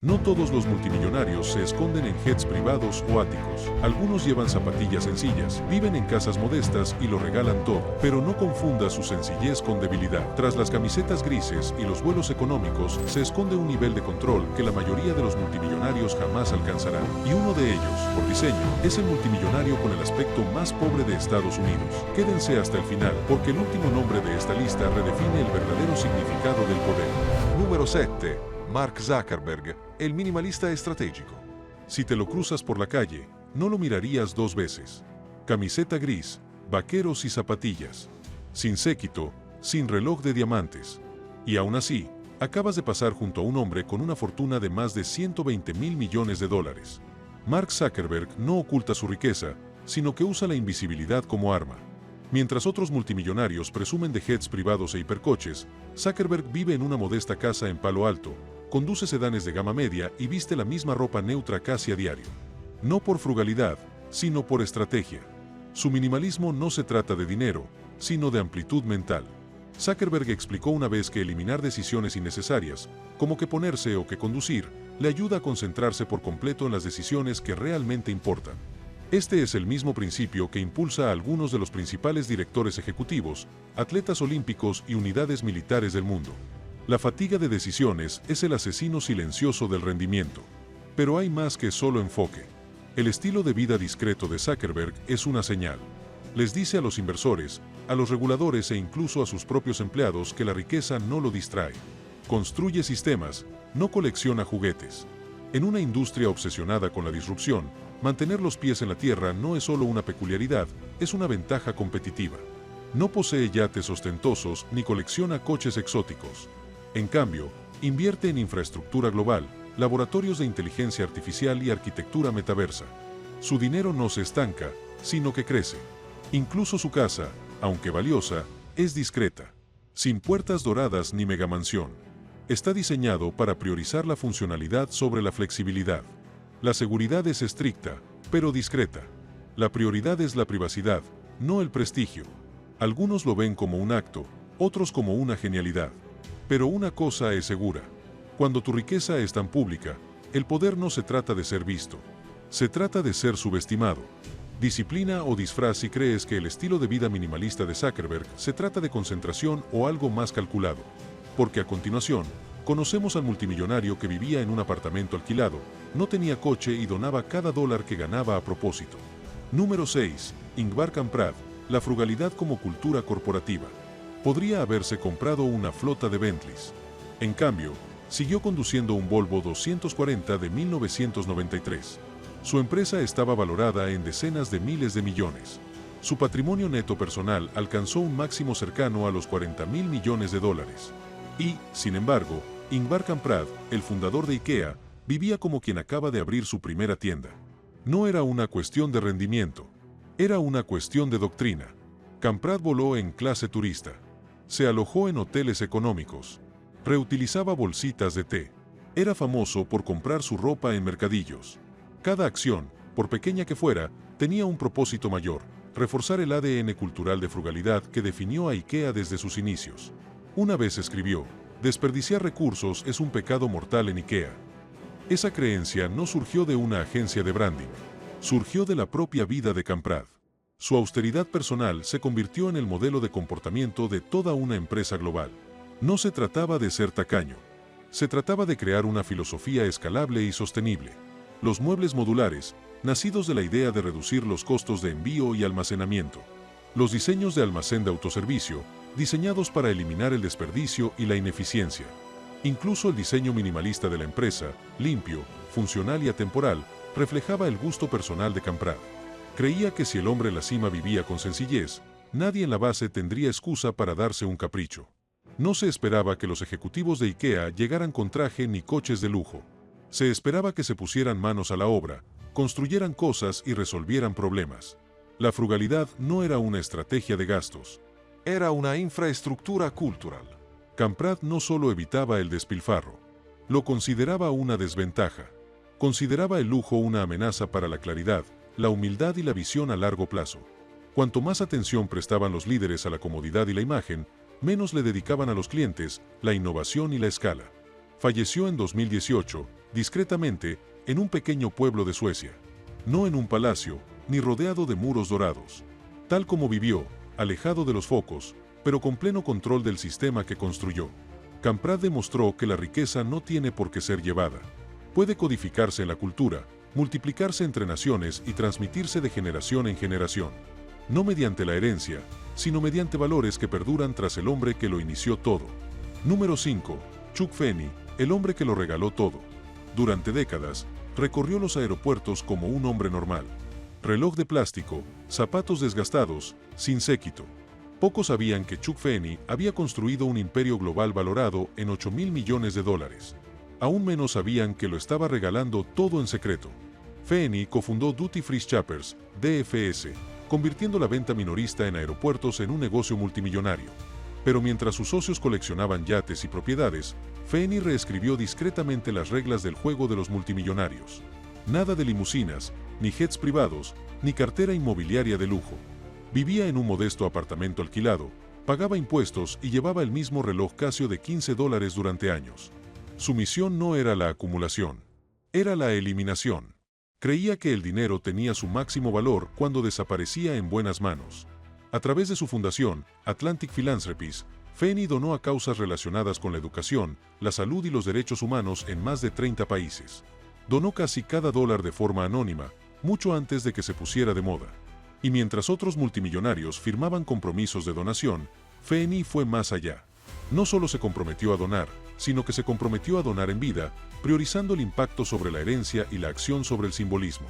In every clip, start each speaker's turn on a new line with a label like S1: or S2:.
S1: No todos los multimillonarios se esconden en jets privados o áticos. Algunos llevan zapatillas sencillas, viven en casas modestas y lo regalan todo. Pero no confunda su sencillez con debilidad. Tras las camisetas grises y los vuelos económicos se esconde un nivel de control que la mayoría de los multimillonarios jamás alcanzarán. Y uno de ellos, por diseño, es el multimillonario con el aspecto más pobre de Estados Unidos. Quédense hasta el final, porque el último nombre de esta lista redefine el verdadero significado del poder.
S2: Número 7. Mark Zuckerberg, el minimalista estratégico.
S1: Si te lo cruzas por la calle, no lo mirarías dos veces. Camiseta gris, vaqueros y zapatillas. Sin séquito, sin reloj de diamantes. Y aún así, acabas de pasar junto a un hombre con una fortuna de más de 120.000 millones de dólares. Mark Zuckerberg no oculta su riqueza, sino que usa la invisibilidad como arma. Mientras otros multimillonarios presumen de jets privados e hipercoches, Zuckerberg vive en una modesta casa en Palo Alto, conduce sedanes de gama media y viste la misma ropa neutra casi a diario. No por frugalidad, sino por estrategia. Su minimalismo no se trata de dinero, sino de amplitud mental. Zuckerberg explicó una vez que eliminar decisiones innecesarias, como que ponerse o que conducir, le ayuda a concentrarse por completo en las decisiones que realmente importan. Este es el mismo principio que impulsa a algunos de los principales directores ejecutivos, atletas olímpicos y unidades militares del mundo. La fatiga de decisiones es el asesino silencioso del rendimiento. Pero hay más que solo enfoque. El estilo de vida discreto de Zuckerberg es una señal. Les dice a los inversores, a los reguladores e incluso a sus propios empleados que la riqueza no lo distrae. Construye sistemas, no colecciona juguetes. En una industria obsesionada con la disrupción, mantener los pies en la tierra no es solo una peculiaridad, es una ventaja competitiva. No posee yates ostentosos ni colecciona coches exóticos. En cambio, invierte en infraestructura global, laboratorios de inteligencia artificial y arquitectura metaversa. Su dinero no se estanca, sino que crece. Incluso su casa, aunque valiosa, es discreta. Sin puertas doradas ni megamansión. Está diseñado para priorizar la funcionalidad sobre la flexibilidad. La seguridad es estricta, pero discreta. La prioridad es la privacidad, no el prestigio. Algunos lo ven como un acto, otros como una genialidad. Pero una cosa es segura. Cuando tu riqueza es tan pública, el poder no se trata de ser visto. Se trata de ser subestimado. Disciplina o disfraz si crees que el estilo de vida minimalista de Zuckerberg se trata de concentración o algo más calculado. Porque a continuación, conocemos al multimillonario que vivía en un apartamento alquilado, no tenía coche y donaba cada dólar que ganaba a propósito. Número 6. Ingvar Kamprad, la frugalidad como cultura corporativa. Podría haberse comprado una flota de Bentleys. En cambio, siguió conduciendo un Volvo 240 de 1993. Su empresa estaba valorada en decenas de miles de millones. Su patrimonio neto personal alcanzó un máximo cercano a los 40.000 millones de dólares. Y, sin embargo, Ingvar Kamprad, el fundador de IKEA, vivía como quien acaba de abrir su primera tienda. No era una cuestión de rendimiento, era una cuestión de doctrina. Kamprad voló en clase turista. Se alojó en hoteles económicos. Reutilizaba bolsitas de té. Era famoso por comprar su ropa en mercadillos. Cada acción, por pequeña que fuera, tenía un propósito mayor: reforzar el ADN cultural de frugalidad que definió a IKEA desde sus inicios. Una vez escribió: desperdiciar recursos es un pecado mortal en IKEA. Esa creencia no surgió de una agencia de branding. Surgió de la propia vida de Kamprad. Su austeridad personal se convirtió en el modelo de comportamiento de toda una empresa global. No se trataba de ser tacaño. Se trataba de crear una filosofía escalable y sostenible. Los muebles modulares, nacidos de la idea de reducir los costos de envío y almacenamiento. Los diseños de almacén de autoservicio, diseñados para eliminar el desperdicio y la ineficiencia. Incluso el diseño minimalista de la empresa, limpio, funcional y atemporal, reflejaba el gusto personal de Kamprad. Creía que si el hombre en la cima vivía con sencillez, nadie en la base tendría excusa para darse un capricho. No se esperaba que los ejecutivos de IKEA llegaran con traje ni coches de lujo. Se esperaba que se pusieran manos a la obra, construyeran cosas y resolvieran problemas. La frugalidad no era una estrategia de gastos.
S2: Era una infraestructura cultural.
S1: Kamprad no solo evitaba el despilfarro. Lo consideraba una desventaja. Consideraba el lujo una amenaza para la claridad, la humildad y la visión a largo plazo. Cuanto más atención prestaban los líderes a la comodidad y la imagen, menos le dedicaban a los clientes, la innovación y la escala. Falleció en 2018, discretamente, en un pequeño pueblo de Suecia. No en un palacio, ni rodeado de muros dorados. Tal como vivió, alejado de los focos, pero con pleno control del sistema que construyó. Kamprad demostró que la riqueza no tiene por qué ser llevada. Puede codificarse en la cultura, multiplicarse entre naciones y transmitirse de generación en generación. No mediante la herencia, sino mediante valores que perduran tras el hombre que lo inició todo. Número 5. Chuck Feeney, el hombre que lo regaló todo. Durante décadas, recorrió los aeropuertos como un hombre normal. Reloj de plástico, zapatos desgastados, sin séquito. Pocos sabían que Chuck Feeney había construido un imperio global valorado en $8.000 millones. Aún menos sabían que lo estaba regalando todo en secreto. Feeney cofundó Duty Free Shoppers, DFS, convirtiendo la venta minorista en aeropuertos en un negocio multimillonario. Pero mientras sus socios coleccionaban yates y propiedades, Feeney reescribió discretamente las reglas del juego de los multimillonarios. Nada de limusinas, ni jets privados, ni cartera inmobiliaria de lujo. Vivía en un modesto apartamento alquilado, pagaba impuestos y llevaba el mismo reloj Casio de $15 durante años. Su misión no era la acumulación, era la eliminación. Creía que el dinero tenía su máximo valor cuando desaparecía en buenas manos. A través de su fundación, Atlantic Philanthropies, Feeney donó a causas relacionadas con la educación, la salud y los derechos humanos en más de 30 países. Donó casi cada dólar de forma anónima, mucho antes de que se pusiera de moda. Y mientras otros multimillonarios firmaban compromisos de donación, Feeney fue más allá. No solo se comprometió a donar, sino que se comprometió a donar en vida, priorizando el impacto sobre la herencia y la acción sobre el simbolismo.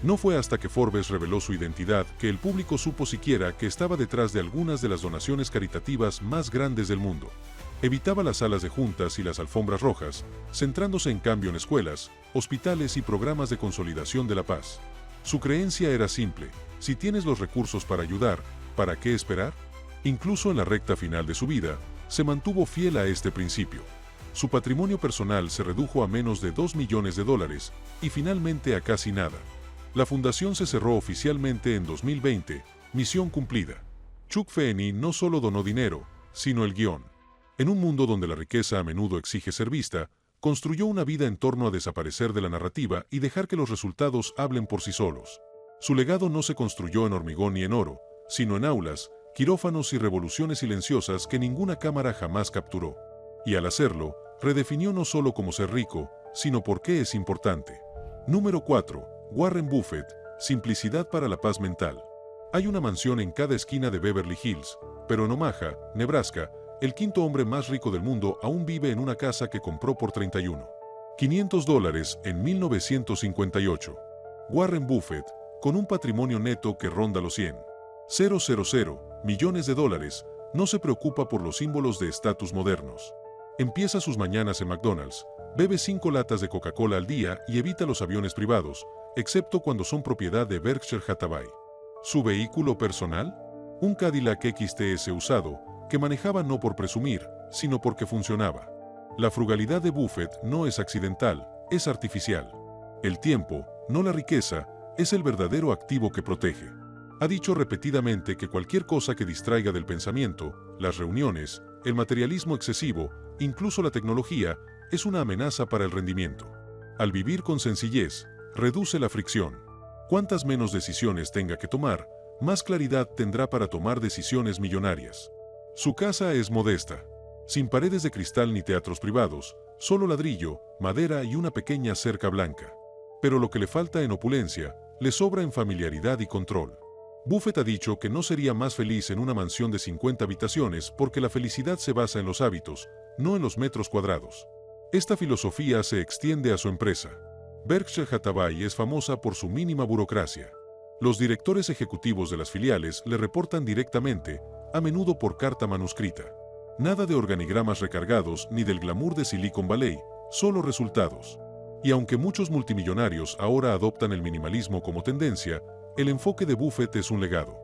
S1: No fue hasta que Forbes reveló su identidad que el público supo siquiera que estaba detrás de algunas de las donaciones caritativas más grandes del mundo. Evitaba las salas de juntas y las alfombras rojas, centrándose en cambio en escuelas, hospitales y programas de consolidación de la paz. Su creencia era simple: si tienes los recursos para ayudar, ¿para qué esperar? Incluso en la recta final de su vida, se mantuvo fiel a este principio. Su patrimonio personal se redujo a menos de $2 millones y finalmente a casi nada. La fundación se cerró oficialmente en 2020, misión cumplida. Chuck Feeney no solo donó dinero, sino el guión. En un mundo donde la riqueza a menudo exige ser vista, construyó una vida en torno a desaparecer de la narrativa y dejar que los resultados hablen por sí solos. Su legado no se construyó en hormigón ni en oro, sino en aulas, quirófanos y revoluciones silenciosas que ninguna cámara jamás capturó. Y al hacerlo, redefinió no solo cómo ser rico, sino por qué es importante. Número 4. Warren Buffett, simplicidad para la paz mental. Hay una mansión en cada esquina de Beverly Hills, pero en Omaha, Nebraska, el quinto hombre más rico del mundo aún vive en una casa que compró por $31,500 en 1958. Warren Buffett, con un patrimonio neto que ronda los $100,000 millones, no se preocupa por los símbolos de estatus modernos. Empieza sus mañanas en McDonald's, bebe 5 latas de Coca-Cola al día y evita los aviones privados, excepto cuando son propiedad de Berkshire Hathaway. ¿Su vehículo personal? Un Cadillac XTS usado, que manejaba no por presumir, sino porque funcionaba. La frugalidad de Buffett no es accidental, es artificial. El tiempo, no la riqueza, es el verdadero activo que protege. Ha dicho repetidamente que cualquier cosa que distraiga del pensamiento, las reuniones, el materialismo excesivo, incluso la tecnología, es una amenaza para el rendimiento. Al vivir con sencillez, reduce la fricción. Cuantas menos decisiones tenga que tomar, más claridad tendrá para tomar decisiones millonarias. Su casa es modesta, sin paredes de cristal ni teatros privados, solo ladrillo, madera y una pequeña cerca blanca. Pero lo que le falta en opulencia, le sobra en familiaridad y control. Buffett ha dicho que no sería más feliz en una mansión de 50 habitaciones porque la felicidad se basa en los hábitos, no en los metros cuadrados. Esta filosofía se extiende a su empresa. Berkshire Hathaway es famosa por su mínima burocracia. Los directores ejecutivos de las filiales le reportan directamente, a menudo por carta manuscrita. Nada de organigramas recargados ni del glamour de Silicon Valley, solo resultados. Y aunque muchos multimillonarios ahora adoptan el minimalismo como tendencia, el enfoque de Buffett es un legado.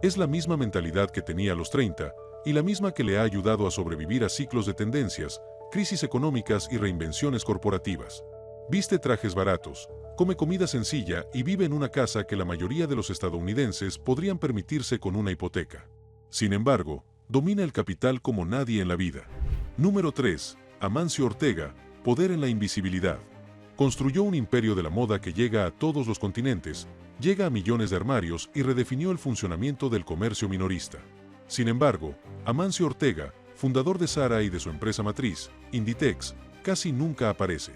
S1: Es la misma mentalidad que tenía a los 30 y la misma que le ha ayudado a sobrevivir a ciclos de tendencias, crisis económicas y reinvenciones corporativas. Viste trajes baratos, come comida sencilla y vive en una casa que la mayoría de los estadounidenses podrían permitirse con una hipoteca. Sin embargo, domina el capital como nadie en la vida. Número 3. Amancio Ortega, poder en la invisibilidad. Construyó un imperio de la moda que llega a todos los continentes, llega a millones de armarios y redefinió el funcionamiento del comercio minorista. Sin embargo, Amancio Ortega, fundador de Zara y de su empresa matriz, Inditex, casi nunca aparece.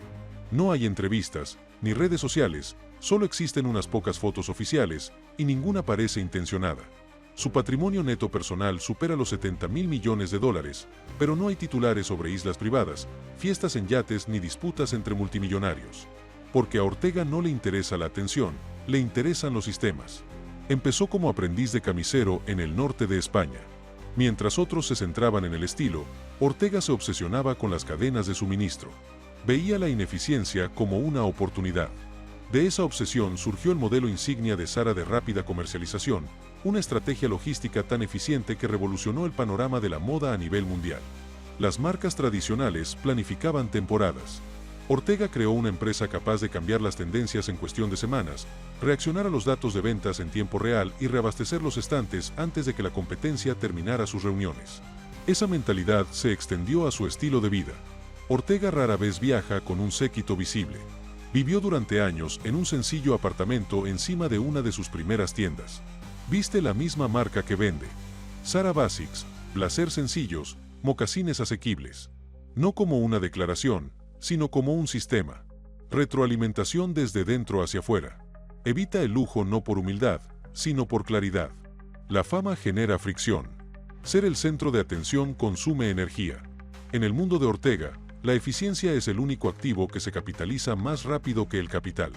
S1: No hay entrevistas, ni redes sociales, solo existen unas pocas fotos oficiales y ninguna parece intencionada. Su patrimonio neto personal supera los 70.000 millones de dólares, pero no hay titulares sobre islas privadas, fiestas en yates ni disputas entre multimillonarios. Porque a Ortega no le interesa la atención, le interesan los sistemas. Empezó como aprendiz de camisero en el norte de España. Mientras otros se centraban en el estilo, Ortega se obsesionaba con las cadenas de suministro. Veía la ineficiencia como una oportunidad. De esa obsesión surgió el modelo insignia de Zara de rápida comercialización, una estrategia logística tan eficiente que revolucionó el panorama de la moda a nivel mundial. Las marcas tradicionales planificaban temporadas. Ortega creó una empresa capaz de cambiar las tendencias en cuestión de semanas, reaccionar a los datos de ventas en tiempo real y reabastecer los estantes antes de que la competencia terminara sus reuniones. Esa mentalidad se extendió a su estilo de vida. Ortega rara vez viaja con un séquito visible. Vivió durante años en un sencillo apartamento encima de una de sus primeras tiendas. Viste la misma marca que vende. Zara Basics, blazer sencillos, mocasines asequibles. No como una declaración, sino como un sistema. Retroalimentación desde dentro hacia afuera. Evita el lujo no por humildad, sino por claridad. La fama genera fricción. Ser el centro de atención consume energía. En el mundo de Ortega, la eficiencia es el único activo que se capitaliza más rápido que el capital.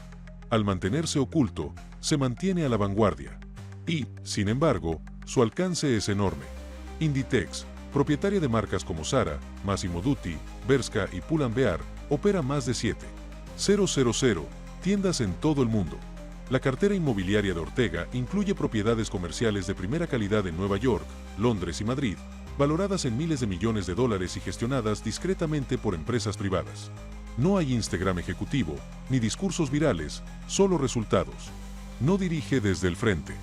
S1: Al mantenerse oculto, se mantiene a la vanguardia. Y, sin embargo, su alcance es enorme. Inditex, propietaria de marcas como Zara, Massimo Dutti, Bershka y Pull&Bear, opera más de 7,000 tiendas en todo el mundo. La cartera inmobiliaria de Ortega incluye propiedades comerciales de primera calidad en Nueva York, Londres y Madrid, valoradas en miles de millones de dólares y gestionadas discretamente por empresas privadas. No hay Instagram ejecutivo, ni discursos virales, solo resultados. No dirige desde el frente.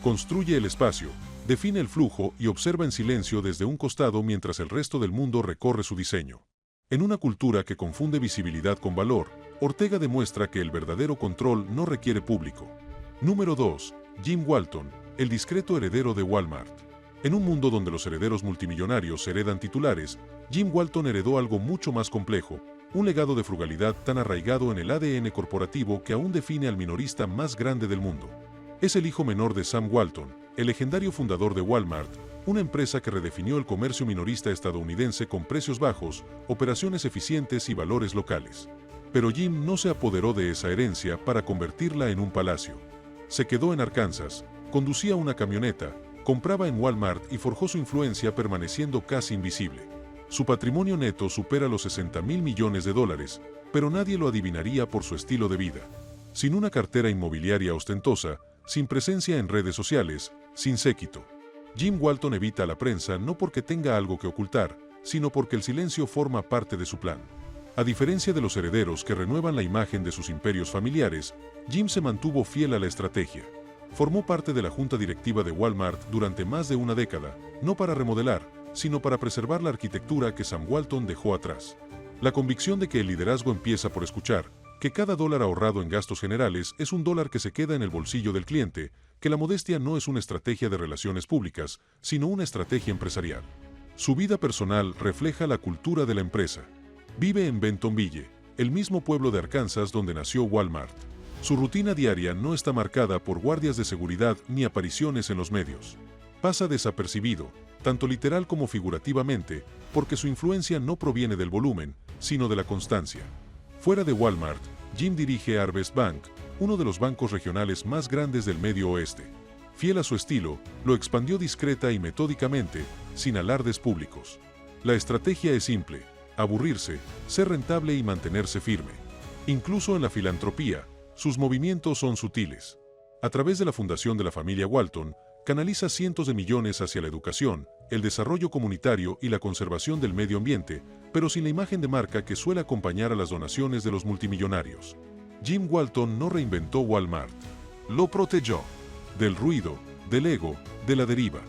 S1: Construye el espacio, define el flujo y observa en silencio desde un costado mientras el resto del mundo recorre su diseño. En una cultura que confunde visibilidad con valor, Ortega demuestra que el verdadero control no requiere público. Número 2. Jim Walton, el discreto heredero de Walmart. En un mundo donde los herederos multimillonarios heredan titulares, Jim Walton heredó algo mucho más complejo, un legado de frugalidad tan arraigado en el ADN corporativo que aún define al minorista más grande del mundo. Es el hijo menor de Sam Walton, el legendario fundador de Walmart, una empresa que redefinió el comercio minorista estadounidense con precios bajos, operaciones eficientes y valores locales. Pero Jim no se apoderó de esa herencia para convertirla en un palacio. Se quedó en Arkansas, conducía una camioneta, compraba en Walmart y forjó su influencia permaneciendo casi invisible. Su patrimonio neto supera los 60.000 millones de dólares, pero nadie lo adivinaría por su estilo de vida. Sin una cartera inmobiliaria ostentosa, sin presencia en redes sociales, sin séquito. Jim Walton evita a la prensa no porque tenga algo que ocultar, sino porque el silencio forma parte de su plan. A diferencia de los herederos que renuevan la imagen de sus imperios familiares, Jim se mantuvo fiel a la estrategia. Formó parte de la junta directiva de Walmart durante más de una década, no para remodelar, sino para preservar la arquitectura que Sam Walton dejó atrás. La convicción de que el liderazgo empieza por escuchar, que cada dólar ahorrado en gastos generales es un dólar que se queda en el bolsillo del cliente, que la modestia no es una estrategia de relaciones públicas, sino una estrategia empresarial. Su vida personal refleja la cultura de la empresa. Vive en Bentonville, el mismo pueblo de Arkansas donde nació Walmart. Su rutina diaria no está marcada por guardias de seguridad ni apariciones en los medios. Pasa desapercibido, tanto literal como figurativamente, porque su influencia no proviene del volumen, sino de la constancia. Fuera de Walmart, Jim dirige Harvest Bank, uno de los bancos regionales más grandes del Medio Oeste. Fiel a su estilo, lo expandió discreta y metódicamente, sin alardes públicos. La estrategia es simple: aburrirse, ser rentable y mantenerse firme. Incluso en la filantropía, sus movimientos son sutiles. A través de la fundación de la familia Walton, canaliza cientos de millones hacia la educación, el desarrollo comunitario y la conservación del medio ambiente, pero sin la imagen de marca que suele acompañar a las donaciones de los multimillonarios. Jim Walton no reinventó Walmart. Lo protegió. Del ruido, del ego, de la deriva.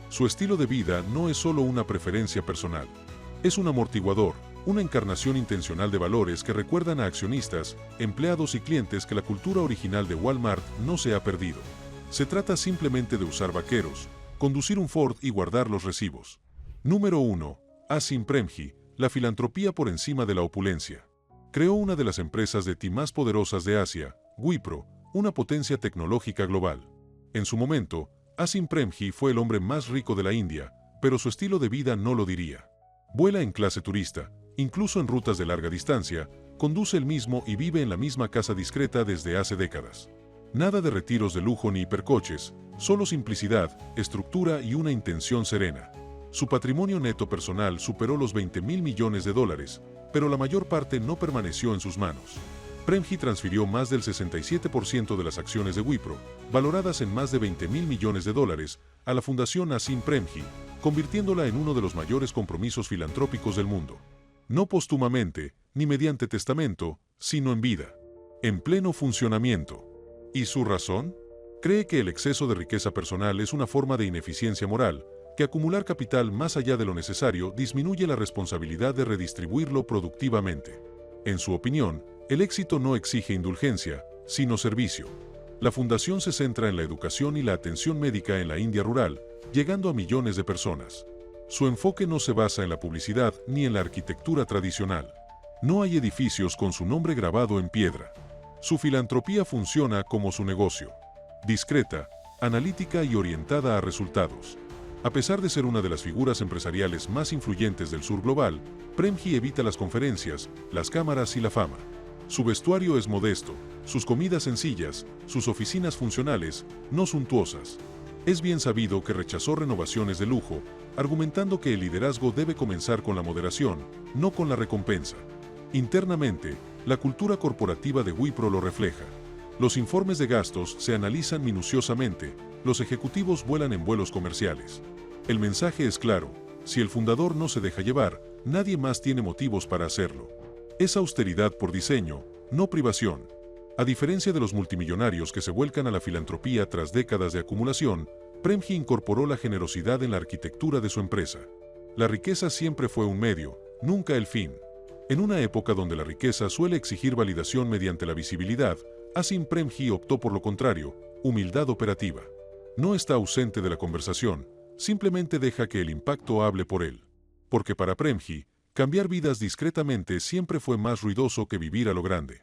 S1: Su estilo de vida no es solo una preferencia personal. Es un amortiguador, una encarnación intencional de valores que recuerdan a accionistas, empleados y clientes que la cultura original de Walmart no se ha perdido. Se trata simplemente de usar vaqueros, conducir un Ford y guardar los recibos. Número 1. Asim Premji, la filantropía por encima de la opulencia. Creó una de las empresas de TI más poderosas de Asia, Wipro, una potencia tecnológica global. En su momento, Asim Premji fue el hombre más rico de la India, pero su estilo de vida no lo diría. Vuela en clase turista, incluso en rutas de larga distancia, conduce el mismo y vive en la misma casa discreta desde hace décadas. Nada de retiros de lujo ni hipercoches, solo simplicidad, estructura y una intención serena. Su patrimonio neto personal superó los $20.000 millones, pero la mayor parte no permaneció en sus manos. Premji transfirió más del 67% de las acciones de Wipro, valoradas en más de $20.000 millones, a la Fundación Asim Premji, convirtiéndola en uno de los mayores compromisos filantrópicos del mundo. No póstumamente, ni mediante testamento, sino en vida. En pleno funcionamiento. ¿Y su razón? Cree que el exceso de riqueza personal es una forma de ineficiencia moral, que acumular capital más allá de lo necesario disminuye la responsabilidad de redistribuirlo productivamente. En su opinión, el éxito no exige indulgencia, sino servicio. La fundación se centra en la educación y la atención médica en la India rural, llegando a millones de personas. Su enfoque no se basa en la publicidad ni en la arquitectura tradicional. No hay edificios con su nombre grabado en piedra. Su filantropía funciona como su negocio. Discreta, analítica y orientada a resultados. A pesar de ser una de las figuras empresariales más influyentes del sur global, Premji evita las conferencias, las cámaras y la fama. Su vestuario es modesto, sus comidas sencillas, sus oficinas funcionales, no suntuosas. Es bien sabido que rechazó renovaciones de lujo, argumentando que el liderazgo debe comenzar con la moderación, no con la recompensa. Internamente, la cultura corporativa de Wipro lo refleja. Los informes de gastos se analizan minuciosamente, los ejecutivos vuelan en vuelos comerciales. El mensaje es claro: si el fundador no se deja llevar, nadie más tiene motivos para hacerlo. Es austeridad por diseño, no privación. A diferencia de los multimillonarios que se vuelcan a la filantropía tras décadas de acumulación, Premji incorporó la generosidad en la arquitectura de su empresa. La riqueza siempre fue un medio, nunca el fin. En una época donde la riqueza suele exigir validación mediante la visibilidad, Asim Premji optó por lo contrario, humildad operativa. No está ausente de la conversación, simplemente deja que el impacto hable por él. Porque para Premji, cambiar vidas discretamente siempre fue más ruidoso que vivir a lo grande.